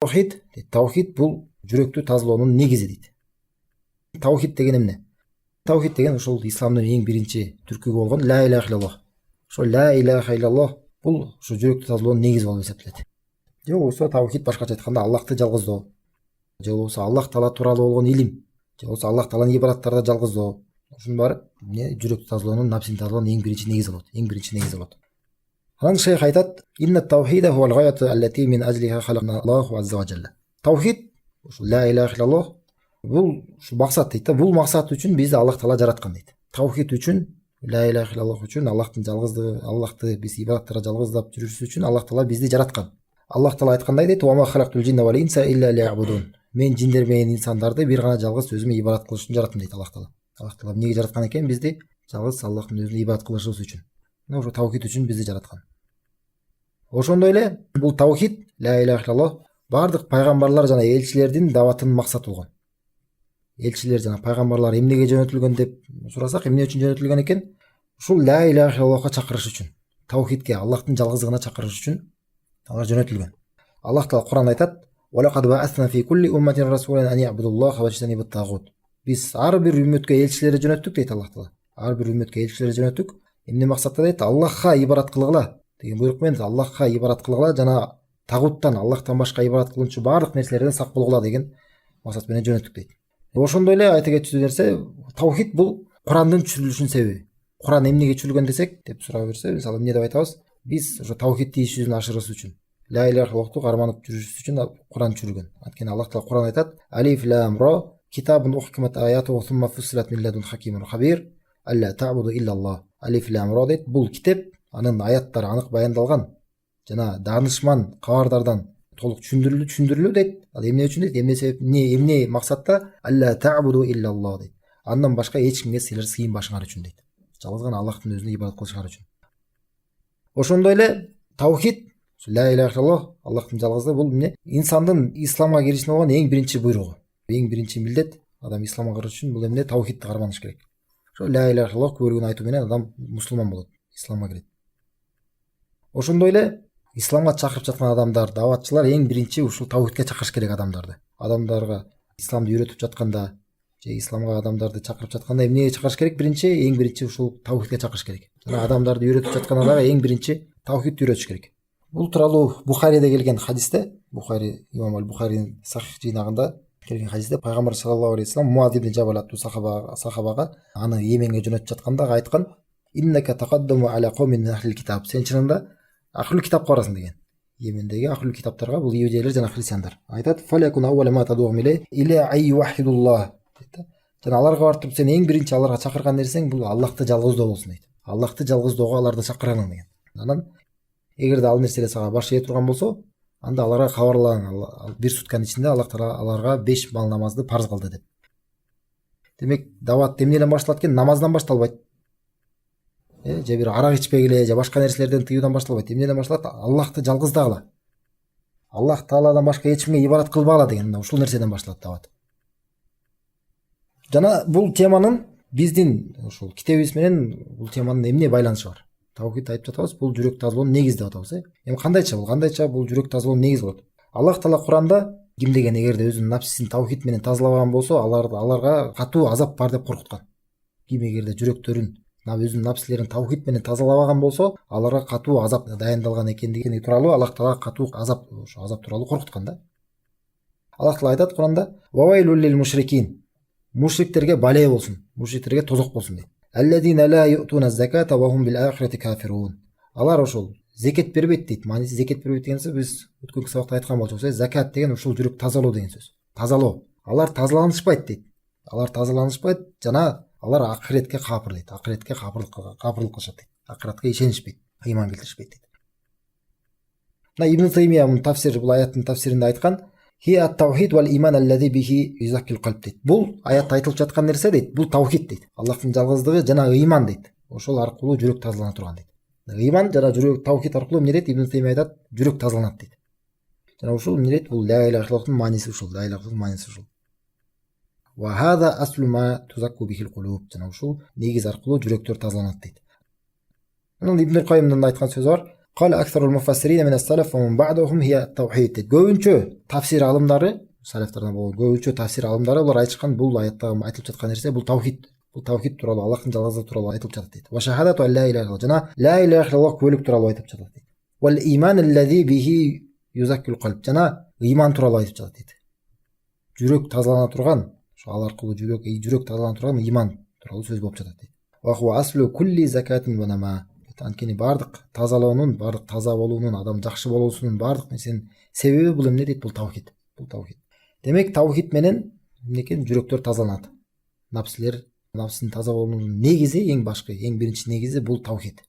Таухид бул жүрөктү тазалоонун негизи дейт. Таухид деген эмне? Таухид деген ушул исламдын эң биринчи түркүгү болгон ла иляха иллаллах. Ошол ла иляха иллаллах бул ушу жүрөктү тазалоонун негизи болуп эсептелет. Же болбосо таухид башкача айтканда Аллахты жалгыздоо. Же болбосо Аллах Таала тууралуу болгон илим. Же болбосо Аллах Тааланы ибадаттарда жалгыздоо. Ушунун баары жүрөктү тазалоонун, напсини тазалоонун эң биринчи негизи болот. Эң биринчи негизи болот. Анан шейх айтат: "Инна таухида хуа ал-гаяту аллати мин ажлиха халакна Аллаху азза ва жалла." Таухид, ушул ла иляха иллаллах бул ушу максат дейт да. Бул максат үчүн бизди Аллах Таала жараткан дейт. Таухид үчүн, ла иляха иллаллах үчүн, Аллахтын жалгыздыгы, Аллахты биз ибадаттарда жалгыздап жүрүш үчүн Аллах Таала бизди жараткан. Аллах Таала айткандай дейт: "Ва ма халактул джинна вал инса илля лиябудун." Мен жиндер менен инсандарды бир гана жалгыз өзүмө ибадат кылыш үчүн жараттым дейт Аллах Таала. Аллах Таала эмнеге жараткан экен? Бизди жалгыз Аллахтын өзүнө ибадат кылышыбыз үчүн. Ошо таухид үчүн бизди жараткан. Ошондой эле бул таухид, ла иляха иллаллах бардык пайгамбарлар жана элчилердин даватынын максаты болгон. Элчилер жана пайгамбарлар эмнеге жөнөтүлгөн деп сурасак, эмне үчүн жөнөтүлгөн экен? Ушул ла иляха иллаллахка чакырыш үчүн, таухидке, Аллахтын жалгыздыгына чакырыш үчүн алар жөнөтүлгөн. Аллах Таала Кур'ан айтат: "Валакад баасна фи кулли умматин расулан ан ябудуллаха ва яжтанибут тагут." Биз ар бир үммөткө элчилерди жөнөттүк дейт Аллах Таала. Ар бир үммөткө элчилерди жөнөттүк. Эмне максатта дейт? Аллахка ибадат кылгыла деген буйрук менен Аллахка ибадат кылгыла жана тагуттан, Аллахтан башка ибадат кылынчу барлык нерселерден сак болгула деген максат менен жөнөттүк дейт. Ошондой эле айта кетчү нерсе, таухид бул Кур'андын түшүрүлүшүнүн себеби. Кур'ан эмнеге түшүрүлгөн десек, деп сурап берсе, мисалы эмне деп айтабыз? Биз ошо таухидти иш жүзүнө ашырыш үчүн, ла иляха иллаллахты карманып жүрүш үчүн Кур'ан түшүрүлгөн. Анткени Аллах Таала Кур'ан айтат: "Алиф лам ра китабун ухкимат аятуху сумма фуссилат мин ладун хакимун хабир алла та'буду иллаллах." Алиф лам ра дейт, бул китеп, анын аяттары анык баяндалган жана даанышман кабардардан толук түшүндүрүлүү дейт. Ал эмне үчүн дейт? Эмне себеп, эмне максатта? Алла та'буду иллаллах дейт. Андан башка эч кимге силер сыйынбашыңар үчүн дейт. Жалгыз гана Аллахтын өзүнө ибадат кылышыңар үчүн. Ошондой эле таухид, ла иляха иллаллах, Аллахтын жалгыздыгы бул эмне? Инсандын исламга киришине болгон эң биринчи буйругу. Эң биринчи милдет адам исламга кириш үчүн бул эмне? Таухидти карманыш керек. Ошо ла иляха иллаллах көбөлгөн айтуу менен адам мусулман болот, исламга кирет. Ошондой эле исламга чакырып жаткан адамдар, даватчылар эң биринчи ушул таухидке чакырыш керек адамдарды. Адамдарга исламды үйрөтүп жатканда, же исламга адамдарды чакырып жатканда эмнеге чакырыш керек? Эң биринчи ушул таухидке чакырыш керек. Жана адамдарды үйрөтүп жатканда дагы эң биринчи таухидти үйрөтүш керек. Бул тууралуу Бухариде келген хадисте, имам аль-Бухаринин сахих жыйнагында келген хадисте пайгамбар саллаллаху алейхи вассалам Муаз ибн Жабал аттуу сахабага аны Йеменге жөнөтүп жатканда айткан: "Иннака тaqaddamu ala qawmin min ahli al-kitab." Сен чынында ахлул китапка барасың деген. Йемендеги ахлул китаптарга бул иудейлер жана христиандар. Айтат: "Фалякун аввала ма тадуум иля ай ювахидуллах." Жана аларга барып сен эң биринчи аларга чакырган нерсең бул Аллахты жалгыздоо болсун дейт. Аллахты жалгыздоого аларды чакыраң деген. Анан эгерде ал нерселер сага баш ээ турган болсо, анда аларга кабарлаң. Бир сутканын ичинде Аллах Таала аларга 5 мал намазды парз кылды деп. Демек, дават эмнеден башталат экен? Намаздан башталбайт. Же бир арак ичпегиле, же башка нерселерден тыюудан башталбайт. Эмнеден башталат? Аллахты жалгыздагыла. Аллах Тааладан башка эч кимге ибадат кылбагыла деген ушул нерседен башталат дават. Жана бул теманын биздин ушул китебибиз менен бул теманын эмне байланышы бар? Таухид айтып жатабыз, бул жүрөк тазалоонун негизи деп атабыз. Эми кандайча бул жүрөк тазалоонун негизи болот? Аллах Таала Кур'анда ким деген эгерде өзүнүн напсисин таухид менен тазалабаган болсо, аларга катуу азап бар деп коркуткан. Ким эгерде жүрөктөрүн, өзүнүн напсилерин таухид менен тазалабаган болсо, аларга катуу азап дайындалган экендиги тууралуу Аллах Таала катуу азап тууралуу коркуткан да. Аллах Таала айтат Кур'анда: "Вавайлул лил мушрикин." Мушриктерге бале болсун, мушриктерге тозок болсун дейт. Аллазина ла ю'туна заката ва хум бил ахирати кафирун. Алар ошол зекет бербейт дейт. Мааниси зекет бербейт дегенсе биз өткөнкү сабакта айткан болчубуз, закат деген ушул жүрөк тазалоо деген сөз. Тазалоо. Алар тазаланышпайт дейт. Алар тазаланышпайт жана алар акыретке капыр дейт. Акыретке капырлык кылышат дейт. Акыретке ишенишпейт, ыйман келтиришпейт дейт. Мына Ибн Таймия бул аяттын тафсиринде айткан: "Хи ат-таухид вал иман аллази бихи юзаккил калб" дейт. Бул аятта айтылып жаткан нерсе дейт. Бул таухид дейт. Аллахтын жалгыздыгы жана ыйман дейт. Ошол аркылуу жүрөк тазалана турган дейт. Ыйман жана жүрөк таухид аркылуу эмне дейт? Ибн Таймия айтат, жүрөк тазаланат дейт. Жана ушул эмне дейт? Бул ла иляха иллаллахтын мааниси ушул, ла иляха иллаллахтын мааниси ушул. Ва хаза аслу ма тузакку бихил кулуб. Жана ушул негиз аркылуу жүрөктөр тазаланат дейт. Анан Ибн Кайымдын айткан сөзү бар: قال أكثر المفسرين من السلف ومن بعدهم هي التوحيد. Көбүнчө tafsir алымдары, салафтардан болгон көбүнчө tafsir алымдары булар айткан бул аятта айтылып жаткан нерсе бул тавхид. Бул тавхид тууралуу, Аллахтын жалгыздыгы тууралуу айтылып жатат дейт. Ва шахадату ан ла иляха жана ла иляха иллаллах көлүк тууралуу айтылып жатат дейт. Вал иман аллази бихи юзаккил калб жана иман тууралуу айтылып жатат дейт. Жүрөк тазалана турган, ошо ал аркылуу жүрөк тазалана турган иман тууралуу сөз болуп жатат дейт. Ва хуа аслу кулли закатин ва нама. Анткени бардык тазалоонун, бардык таза болуунун, адам жакшы болуусунун бардык нерсенин себеби бул эмне дейт? Бул тавхид. Бул тавхид. Демек тавхид менен эмнекен жүрөктөр тазаланат. Напсилер, напсынын таза болуунун негизи, эң башкы, эң биринчи негизи бул тавхид.